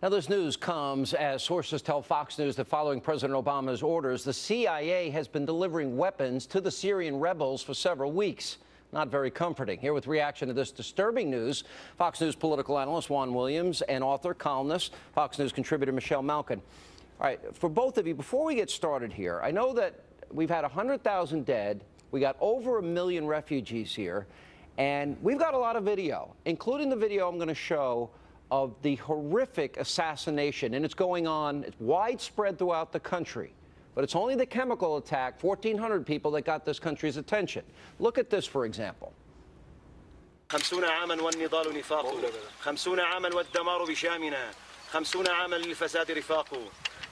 Now, this news comes as sources tell Fox News that following President Obama's orders, the CIA has been delivering weapons to the Syrian rebels for several weeks. Not very comforting. Here with reaction to this disturbing news, Fox News political analyst Juan Williams and author, columnist, Fox News contributor Malkin. All right, for both of you, before we get started here, I know that we've had 100,000 dead. We got over 1 million refugees here, and we've got a lot of video, including the video I'm going to show of the horrific assassination, and it's going on, it's widespread throughout the country. But it's only the chemical attack, 1,400 people, that got this country's attention. Look at this, for example. 50 عاما والنضال نفاق 50 عاما والدمار بشامنا 50 عاما للفساد رفاق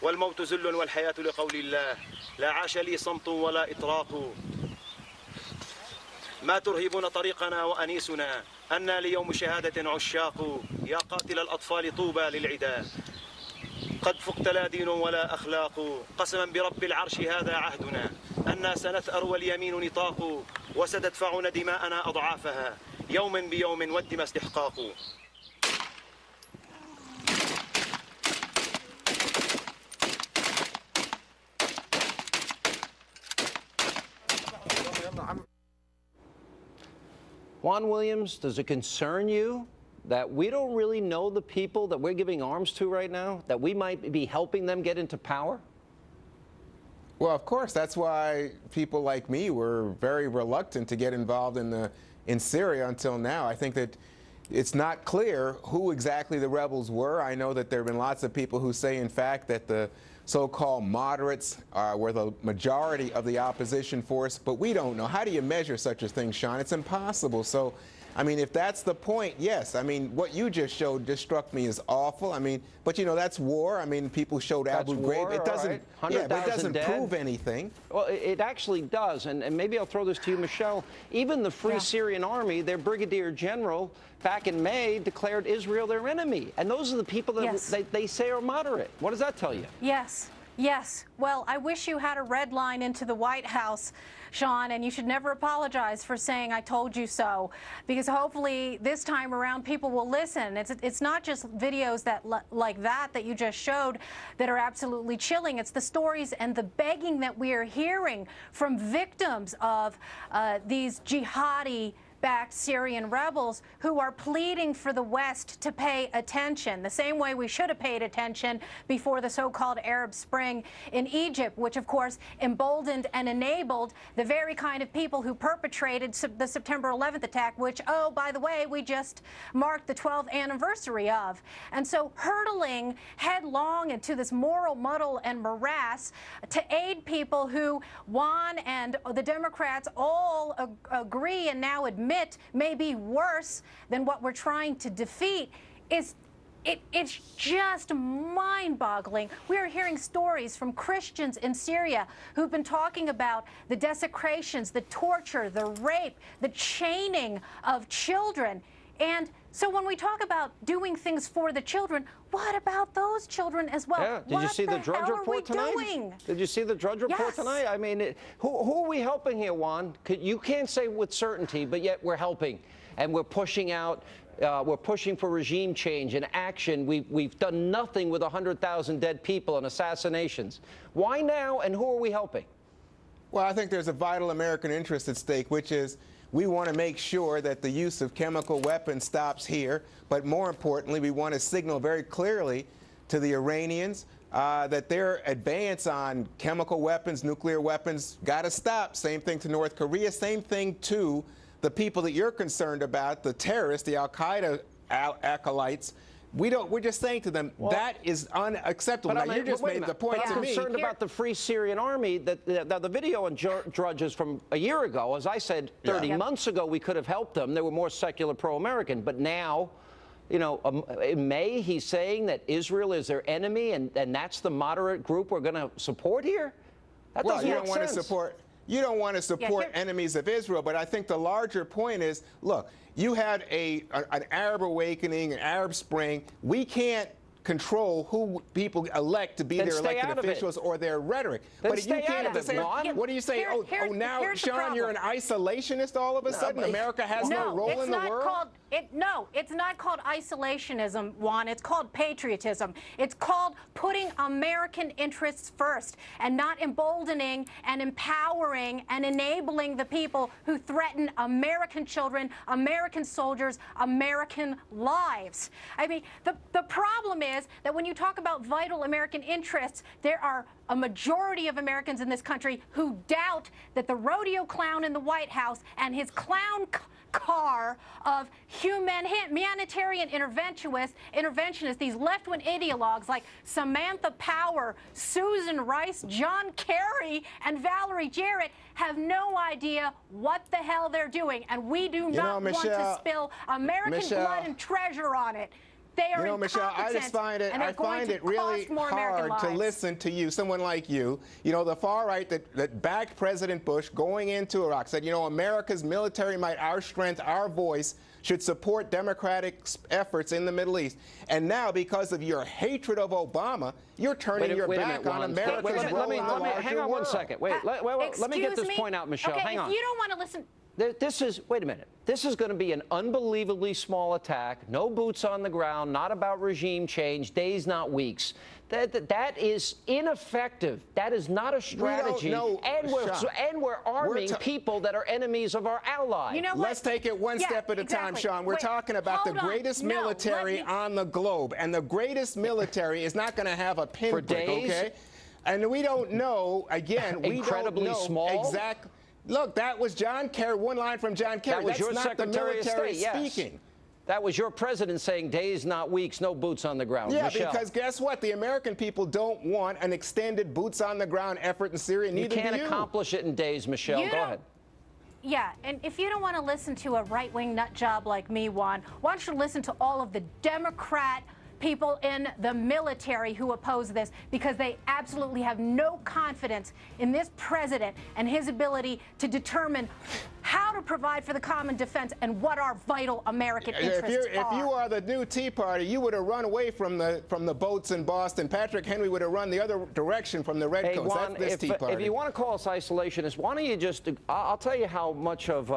والموت ذل والحياة لقول الله لا عاش لي صمت ولا إطراق ما ترهبون طريقنا وأنيسنا أنا ليوم شهادة عشاق يا قاتل الأطفال طوبى للعدا قد فقت لا دين ولا أخلاق قسما برب العرش هذا عهدنا أنا سنثأر واليمين نطاق وستدفعون دماءنا أضعافها يوما بيوم والدم استحقاق. Juan Williams, does it concern you that we don't really know the people that we're giving arms to right now, that we might be helping them get into power? Well, of course, that's why people like me were very reluctant to get involved in Syria until now. I think that it's not clear who exactly the rebels were. I know that there have been lots of people who say, in fact, that the so-called moderates were the majority of the opposition force, but we don't know. How do you measure such a thing, Sean? It's impossible. So, I mean, if that's the point, yes. I mean, what you just showed just struck me as awful. I mean, but you know, that's war. I mean, people showed Abu Ghraib. It doesn't, but it doesn't prove anything. Well, it actually does, and maybe I'll throw this to you, Michelle. Even the Free Syrian Army, their brigadier general, back in May, declared Israel their enemy, and those are the people that they say are moderate. What does that tell you? Yes. Yes. Well, I wish you had a red line into the White House, Sean, and you should never apologize for saying I told you so, because hopefully this time around people will listen. It's not just videos like that you just showed that are absolutely chilling. It's the stories and the begging that we are hearing from victims of these jihadi-backed Syrian rebels who are pleading for the West to pay attention, the same way we should have paid attention before the so-called Arab Spring in Egypt, which of course emboldened and enabled the very kind of people who perpetrated the September 11th attack, which, oh, by the way, we just marked the 12th anniversary of. And so hurtling headlong into this moral muddle and morass to aid people who Juan and the Democrats all agree and now admit may be worse than what we're trying to defeat it's just mind-boggling. We are hearing stories from Christians in Syria who've been talking about the desecrations, the torture, the rape, the chaining of children. And so when we talk about doing things for the children, what about those children as well? Yeah. Did you see the Drudge report tonight? Did you see the Drudge report tonight? I mean, who are we helping here, Juan? You can't say with certainty, but yet we're helping. And we're pushing out, we're pushing for regime change and action. We've done nothing with 100,000 dead people and assassinations. Why now, and who are we helping? Well, I think there's a vital American interest at stake, which is we want to make sure that the use of chemical weapons stops here, but more importantly, we want to signal very clearly to the Iranians that their advance on chemical weapons, nuclear weapons, got to stop. Same thing to North Korea, same thing to the people that you're concerned about, the terrorists, the Al-Qaeda acolytes. We're just saying to them, that is unacceptable. Now, you just made the point to me. I'm concerned about the Free Syrian Army. The video on Drudge is from a year ago. As I said, 30 months ago, we could have helped them. They were more secular, pro-American. But now, you know, in May, he's saying that Israel is their enemy, and that's the moderate group we're going to support here? That doesn't make sense. You don't want to support enemies of Israel, but I think the larger point is, look, you had an Arab awakening, an Arab Spring. We can't control who people elect to be Then their stay elected out of it. officials or their rhetoric. Then But stay you can't out of it, say, Juan. what do you say? Now, here's the Sean, you're an problem. isolationist all of a sudden? America has no role in the world? No, it's not called isolationism, Juan. It's called patriotism. It's called putting American interests first and not emboldening and empowering and enabling the people who threaten American children, American soldiers, American lives. I mean, the problem is that when you talk about vital American interests, there are a majority of Americans in this country who doubt that the rodeo clown in the White House and his clown car of humanitarian interventionists, these left-wing ideologues like Samantha Power, Susan Rice, John Kerry, and Valerie Jarrett have no idea what the hell they're doing, and we do not want to spill American blood and treasure on it. They are Michelle, I just find it really hard to listen to you, someone like you. You know, the far right that backed President Bush going into Iraq said, you know, America's military might, our strength, our voice should support democratic efforts in the Middle East. And now, because of your hatred of Obama, you're turning your back on America's role in the larger world. Hang on one second. Wait, let me get this point out, Michelle. Okay, hang on. If you don't want to listen. Wait a minute. This is going to be an unbelievably small attack. No boots on the ground. Not about regime change. Days, not weeks. That is ineffective. That is not a strategy. And we're arming people that are enemies of our allies. You know what? Let's take it one step at a time, Sean. We're talking about the greatest military on the globe, and the greatest military is not going to have a pinprick, okay? And we don't know. Again, we don't know small. Exactly. Look, that was John Kerry. One line from John Kerry. That was your That's not Secretary the military of State, speaking. Yes. That was your president saying days, not weeks, no boots on the ground. Yeah, Michelle. because guess what? The American people don't want an extended boots on the ground effort in Syria. Neither do you. You can't accomplish it in days, Michelle. Go ahead. Yeah, and if you don't want to listen to a right-wing nut job like me, Juan, why don't you listen to all of the Democrat people in the military who oppose this, because they absolutely have no confidence in this president and his ability to determine how to provide for the common defense and what our vital American interests are. If you are the new Tea Party, you would have run away from the boats in Boston. Patrick Henry would have run the other direction from the Redcoats. Juan, That's this Tea Party. If you want to call us isolationists, why don't you just? I'll tell you how much of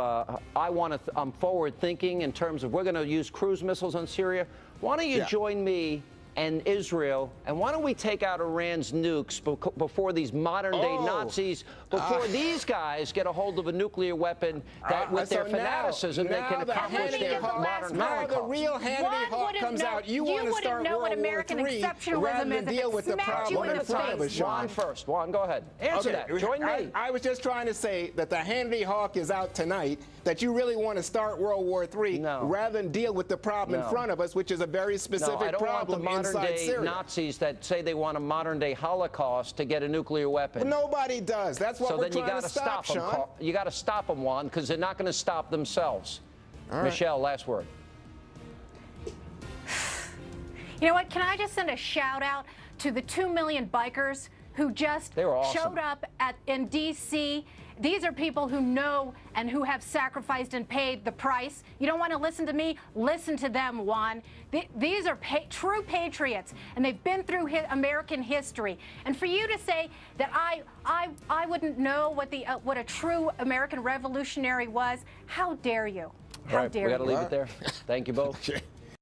I'm forward thinking in terms of we're going to use cruise missiles on Syria. Why don't you join me and Israel, and why don't we take out Iran's nukes before these modern-day Nazis, before these guys get a hold of a nuclear weapon that, with their fanaticism, they can accomplish their modern Holocaust. The real Hannity Hawk comes out. You want to start World War III rather than deal with the problem in front of us, Juan first. Juan, go ahead. Answer that. Join me. I was just trying to say that the Hannity Hawk is out tonight, that you really want to start World War III rather than deal with the problem in front of us, which is a very specific problem inside Syria. Nazis that say they want a modern-day Holocaust to get a nuclear weapon. Well, nobody does. That's what we're trying to stop, Sean. You got to stop them, Juan, because they're not going to stop themselves. Michelle, last word. You know what? Can I just send a shout-out to the 2 million bikers who just showed up in D.C.? These are people who know and who have sacrificed and paid the price. You don't want to listen to me? Listen to them, Juan. These are true patriots, and they've been through American history. And for you to say that I wouldn't know what a true American revolutionary was, how dare you? How dare you? We got to leave it there. Thank you both.